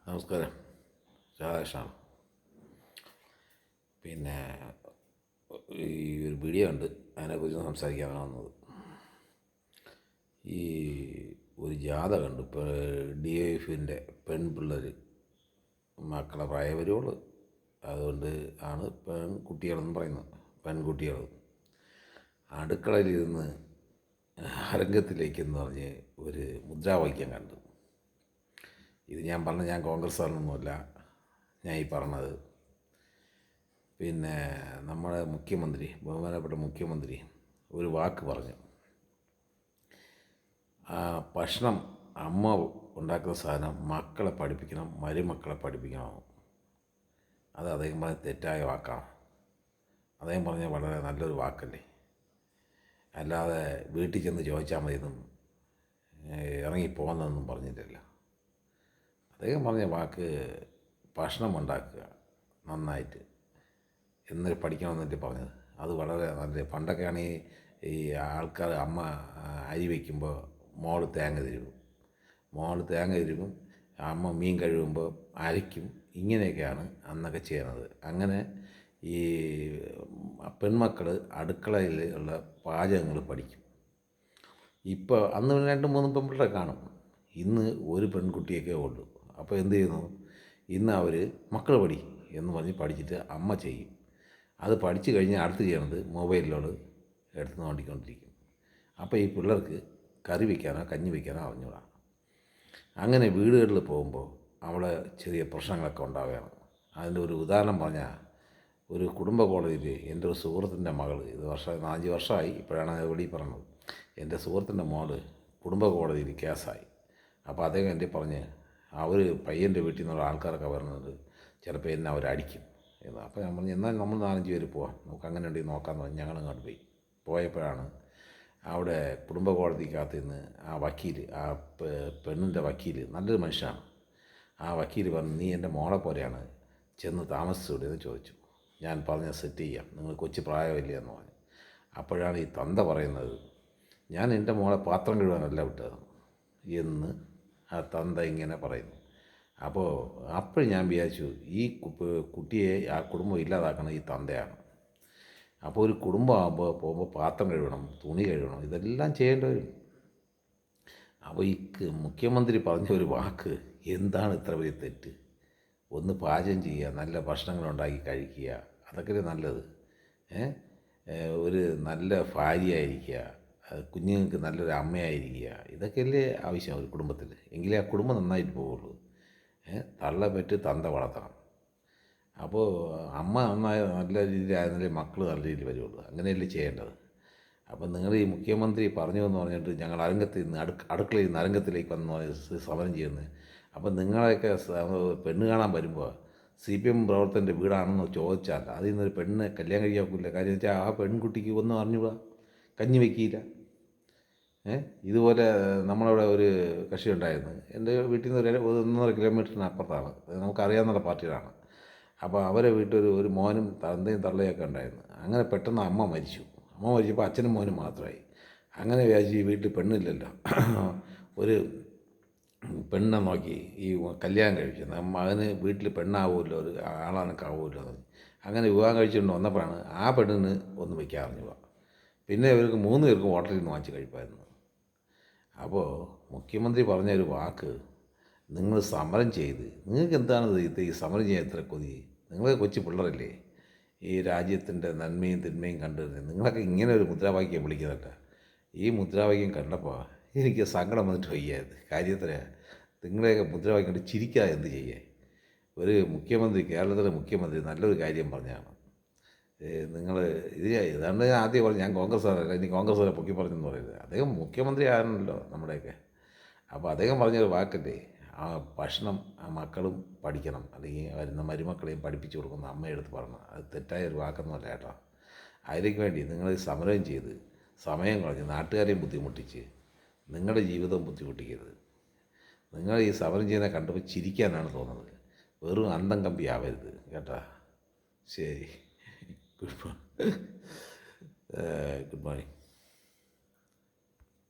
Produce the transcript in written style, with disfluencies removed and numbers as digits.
നമസ്കാരം. രാധാകൃഷ്ണനാണ്. പിന്നെ ഈ ഒരു വീഡിയോ ഉണ്ട്, അതിനെക്കുറിച്ച് സംസാരിക്കാനാണ് വന്നത്. ഈ ഒരു ജാഥ കണ്ടു. ഇപ്പോൾ DYFൻ്റെ പെൺപിള്ളേർ മക്കളെ പ്രായപരിവുള്ളൂ, അതുകൊണ്ട് ആണ് പെൺകുട്ടികളെന്ന് പറയുന്നത്. പെൺകുട്ടികൾ അടുക്കളയിലിരുന്ന് അരംഗത്തിലേക്കെന്ന് പറഞ്ഞ് ഒരു മുദ്രാവാക്യം കണ്ടു. ഇത് ഞാൻ കോൺഗ്രസ്സുകാരനൊന്നുമല്ല ഞാൻ ഈ പറഞ്ഞത്. പിന്നെ നമ്മുടെ മുഖ്യമന്ത്രി, ബഹുമാനപ്പെട്ട മുഖ്യമന്ത്രി ഒരു വാക്ക് പറഞ്ഞു. ഭക്ഷണം അമ്മ ഉണ്ടാക്കുന്ന സാധനം മക്കളെ പഠിപ്പിക്കണം, മരുമക്കളെ പഠിപ്പിക്കണം. അത് അദ്ദേഹം പറഞ്ഞ തെറ്റായ വാക്കാണ്. അദ്ദേഹം പറഞ്ഞ വളരെ നല്ലൊരു വാക്കല്ലേ. അല്ലാതെ വീട്ടിൽ ചെന്ന് ചോദിച്ചാൽ മതിയെന്നും ഇറങ്ങിപ്പോകുന്നതെന്നും പറഞ്ഞിട്ടില്ല. അദ്ദേഹം പറഞ്ഞ വാക്ക് ഭക്ഷണം ഉണ്ടാക്കുക നന്നായിട്ട് എന്നിട്ട് പഠിക്കണമെന്നല്ലേ പറഞ്ഞത്. അത് വളരെ നല്ല. പണ്ടൊക്കെയാണ് ഈ ആൾക്കാർ അമ്മ അരി വയ്ക്കുമ്പോൾ മോള് തേങ്ങ തിരുവും, അമ്മ മീൻ കഴുകുമ്പോൾ അരയ്ക്കും. ഇങ്ങനെയൊക്കെയാണ് അന്നൊക്കെ ചെയ്യുന്നത്. അങ്ങനെ ഈ പെൺമക്കൾ അടുക്കളയിൽ ഉള്ള പാചകങ്ങൾ പഠിക്കും. ഇപ്പോൾ അന്ന് 2-3 പെൺപിള്ളേരെ കാണും, ഇന്ന് ഒരു പെൺകുട്ടിയൊക്കെ ഉള്ളൂ. അപ്പോൾ എന്ത് ചെയ്യുന്നു, ഇന്ന് അവർ മക്കൾ പഠി എന്ന് പറഞ്ഞ് പഠിച്ചിട്ട് അമ്മ ചെയ്യും. അത് പഠിച്ചു കഴിഞ്ഞാൽ അടുത്ത് ചെയ്യണത് മൊബൈലിലോട് എടുത്ത് നോണ്ടിക്കൊണ്ടിരിക്കും. അപ്പോൾ ഈ പിള്ളേർക്ക് കറി വയ്ക്കാനോ കഞ്ഞി വയ്ക്കാനോ അറിഞ്ഞൂടാ. അങ്ങനെ വീടുകളിൽ പോകുമ്പോൾ അവിടെ ചെറിയ പ്രശ്നങ്ങളൊക്കെ ഉണ്ടാവുകയാണ്. അതിൻ്റെ ഒരു ഉദാഹരണം പറഞ്ഞാൽ, ഒരു കുടുംബ കോടതിയിൽ എൻ്റെ ഒരു സുഹൃത്തിൻ്റെ മകൾ, ഇത് 5 വർഷമായി, ഇപ്പോഴാണ് വെളിയിൽ പറഞ്ഞത്, എൻ്റെ സുഹൃത്തിൻ്റെ മോള് കുടുംബ കോടതിയിൽ കേസായി. അപ്പോൾ അദ്ദേഹം എൻ്റെ പറഞ്ഞ്, അവർ പയ്യൻ്റെ വീട്ടിൽ നിന്നുള്ള ആൾക്കാരൊക്കെ വരുന്നുണ്ട്, ചിലപ്പോൾ എന്നെ അവരടിക്കും എന്ന്. അപ്പോൾ ഞാൻ പറഞ്ഞു, എന്നാൽ നമ്മൾ 4-5 പേര് പോവാം, നമുക്ക് അങ്ങനെ ഉണ്ടെങ്കിൽ നോക്കാമെന്ന് പറഞ്ഞ് ഞങ്ങളിങ്ങോട്ട് പോയപ്പോഴാണ് അവിടെ കുടുംബ കോടതിക്കകത്ത് നിന്ന് ആ വക്കീൽ, ആ പെണ്ണിൻ്റെ വക്കീൽ നല്ലൊരു മനുഷ്യനാണ്. ആ വക്കീൽ പറഞ്ഞു, നീ എൻ്റെ മോളെ പോലെയാണ്, ചെന്ന് താമസിച്ചുകൂടെ എന്ന് ചോദിച്ചു. ഞാൻ പറഞ്ഞ സെറ്റ് ചെയ്യാം, നിങ്ങൾ കൊച്ചു പ്രായമില്ല എന്ന് പറഞ്ഞു. അപ്പോഴാണ് ഈ തന്ത പറയുന്നത്, ഞാൻ എൻ്റെ മോളെ പാത്രം കഴുകാനല്ല വിട്ടത് എന്ന് ആ തന്ത ഇങ്ങനെ പറയുന്നു. അപ്പോൾ ഞാൻ വിചാരിച്ചു, ഈ കുട്ടിയെ, ആ കുടുംബം ഇല്ലാതാക്കണം ഈ തന്തയാണ്. അപ്പോൾ ഒരു കുടുംബമാകുമ്പോൾ പോകുമ്പോൾ പാത്രം കഴുകണം, തുണി കഴുകണം, ഇതെല്ലാം ചെയ്യേണ്ടി വരും. അപ്പോൾ ഈ മുഖ്യമന്ത്രി പറഞ്ഞ ഒരു വാക്ക് എന്താണ് ഇത്ര വലിയ തെറ്റ്? ഒന്ന് പാചകം ചെയ്യുക, നല്ല ഭക്ഷണങ്ങളുണ്ടാക്കി കഴിക്കുക, അതൊക്കെ നല്ലത്. ഒരു നല്ല ഭാര്യയായിരിക്കുക, കുഞ്ഞുങ്ങൾക്ക് നല്ലൊരു അമ്മയായിരിക്കുക, ഇതൊക്കെയല്ലേ ആവശ്യം ഒരു കുടുംബത്തിൽ. എങ്കിലേ ആ കുടുംബം നന്നായിട്ട് പോവുള്ളൂ. തള്ള പെറ്റ് തന്ത വളർത്തണം. അപ്പോൾ അമ്മ നന്നായ നല്ല രീതിയിലായിരുന്നാലേ മക്കൾ നല്ല രീതിയിൽ വരുള്ളൂ. അങ്ങനെയല്ലേ ചെയ്യേണ്ടത്. അപ്പോൾ നിങ്ങൾ ഈ മുഖ്യമന്ത്രി പറഞ്ഞു എന്ന് പറഞ്ഞിട്ട് ഞങ്ങൾ അരങ്ങത്തിൽ നിന്ന് അടുക്കളയിൽ നിന്ന് അരങ്ങത്തിലേക്ക് വന്ന് സമരം ചെയ്യുന്നത്. അപ്പോൾ നിങ്ങളെയൊക്കെ പെണ്ണ് കാണാൻ വരുമ്പോൾ CPM പ്രവർത്തകൻ്റെ വീടാണെന്ന് ചോദിച്ചാൽ അതിൽ നിന്നൊരു പെണ്ണ് കല്യാണം കഴിക്കാക്കില്ല. കാര്യം വെച്ചാൽ ആ പെൺകുട്ടിക്ക് ഒന്നും അറിഞ്ഞൂടാ, കഞ്ഞി വയ്ക്കില്ല. ഇതുപോലെ നമ്മളവിടെ ഒരു കക്ഷി ഉണ്ടായിരുന്നു, എൻ്റെ വീട്ടിൽ നിന്ന് 1.5 കിലോമീറ്ററിന് അപ്പുറത്താണ്, നമുക്കറിയാവുന്ന പാർട്ടികളാണ്. അപ്പോൾ അവരെ വീട്ടിൽ ഒരു മോനും തന്തയും തള്ളയൊക്കെ ഉണ്ടായിരുന്നു. അങ്ങനെ പെട്ടെന്ന് അമ്മ മരിച്ചപ്പോൾ അച്ഛനും മോനും മാത്രമായി. അങ്ങനെ വിചാരിച്ച് ഈ വീട്ടിൽ പെണ്ണില്ലല്ലോ, ഒരു പെണ്ണെ നോക്കി ഈ കല്യാണം കഴിച്ചു. മകന് വീട്ടിൽ പെണ്ണാവുമല്ലോ, ഒരു ആളാനൊക്കാവുമല്ലോ എന്ന്. അങ്ങനെ വിവാഹം കഴിച്ചുകൊണ്ട് വന്നപ്പോഴാണ് ആ പെണ്ണിന് ഒന്നും വയ്ക്കാൻ അറിഞ്ഞുക. പിന്നെ ഇവർക്ക് 3 പേർക്കും ഹോട്ടലിൽ നിന്ന് വാങ്ങിച്ച് കഴിപ്പായിരുന്നു. അപ്പോൾ മുഖ്യമന്ത്രി പറഞ്ഞൊരു വാക്ക്, നിങ്ങൾ സമരം ചെയ്ത്, നിങ്ങൾക്ക് എന്താണ് ഈ സമരം ചെയ്യാൻ എത്ര കൊതി? നിങ്ങൾ കൊച്ചു പിള്ളേരല്ലേ, ഈ രാജ്യത്തിൻ്റെ നന്മയും തിന്മയും കണ്ടുവരുന്നത്. നിങ്ങളൊക്കെ ഇങ്ങനെ ഒരു മുദ്രാവാക്യം വിളിക്കുന്നുണ്ട്. ഈ മുദ്രാവാക്യം കണ്ടപ്പോൾ എനിക്ക് സങ്കടം വന്നിട്ട് വയ്യായിരുന്നു. കാര്യത്തിന് നിങ്ങളെയൊക്കെ മുദ്രാവാക്യം കണ്ട് ചിരിക്കാതെ എന്ത് ചെയ്യാൻ? ഒരു മുഖ്യമന്ത്രി, കേരളത്തിലെ മുഖ്യമന്ത്രി നല്ലൊരു കാര്യം പറഞ്ഞാണ്. നിങ്ങൾ ഇതാണ് ഞാൻ ആദ്യം പറഞ്ഞു, ഞാൻ കോൺഗ്രസ്സുകാരല്ല, ഇനി കോൺഗ്രസ്സുകാരെ പൊക്കി പറഞ്ഞെന്ന് പറയുന്നത്. അദ്ദേഹം മുഖ്യമന്ത്രി ആണല്ലോ നമ്മുടെയൊക്കെ. അപ്പോൾ അദ്ദേഹം പറഞ്ഞൊരു വാക്കല്ലേ, ആ ഭക്ഷണം ആ മക്കളും പഠിക്കണം, അല്ലെങ്കിൽ വരുന്ന മരുമക്കളെയും പഠിപ്പിച്ചു കൊടുക്കുന്ന അമ്മയെടുത്ത് പറഞ്ഞു. അത് തെറ്റായ ഒരു വാക്കൊന്നുമല്ല കേട്ടോ. അതിലേക്ക് വേണ്ടി നിങ്ങൾ സമരം ചെയ്ത് സമയം കളഞ്ഞ് നാട്ടുകാരെയും ബുദ്ധിമുട്ടിച്ച് നിങ്ങളുടെ ജീവിതം ബുദ്ധിമുട്ടിക്കരുത്. നിങ്ങൾ ഈ സമരം ചെയ്യുന്ന കണ്ടപ്പോൾ ചിരിക്കാനാണ് തോന്നുന്നത്. വെറും അന്തം കമ്പി ആവരുത് കേട്ടോ. ശരി, ഗുഡ് മോർണിംഗ്.